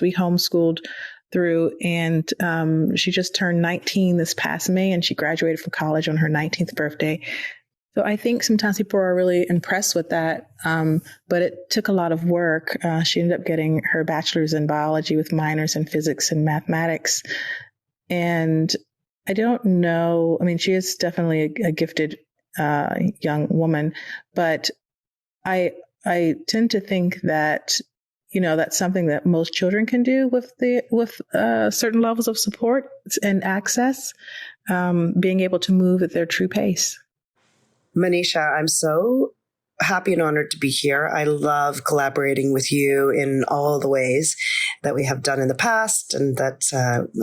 We homeschooled through, and she just turned 19 this past May, and she graduated from college on her 19th birthday. So I think sometimes people are really impressed with that, but it took a lot of work. She ended up getting her bachelor's in biology with minors in physics and mathematics. And I don't know, I mean, she is definitely a gifted young woman, but I tend to think that, that's something that most children can do with certain levels of support and access, being able to move at their true pace. Manisha, I'm so happy and honored to be here. I love collaborating with you in all the ways that we have done in the past and that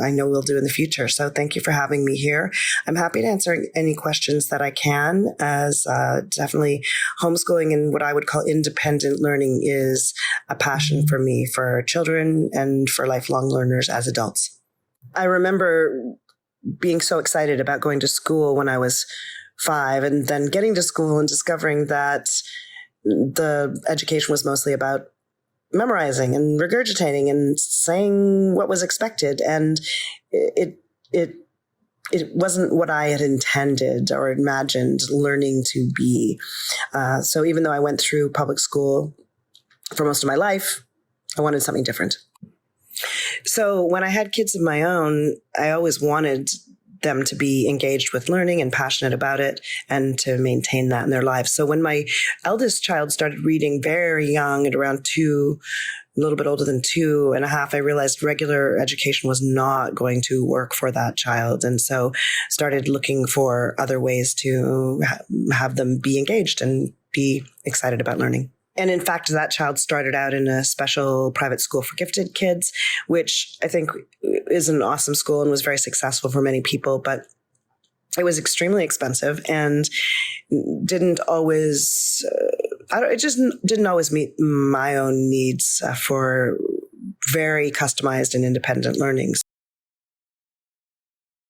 I know we'll do in the future. So thank you for having me here. I'm happy to answer any questions that I can, as definitely homeschooling and what I would call independent learning is a passion for me, for children and for lifelong learners as adults. I remember being so excited about going to school when I was 5, and then getting to school and discovering that the education was mostly about memorizing and regurgitating and saying what was expected. And it wasn't what I had intended or imagined learning to be. So even though I went through public school for most of my life, I wanted something different. So when I had kids of my own, I always wanted them to be engaged with learning and passionate about it and to maintain that in their lives. So when my eldest child started reading very young at around 2, a little bit older than 2.5, I realized regular education was not going to work for that child. And so started looking for other ways to have them be engaged and be excited about learning. And in fact, that child started out in a special private school for gifted kids, which I think is an awesome school and was very successful for many people, but it was extremely expensive and didn't always, it just didn't always meet my own needs for very customized and independent learning.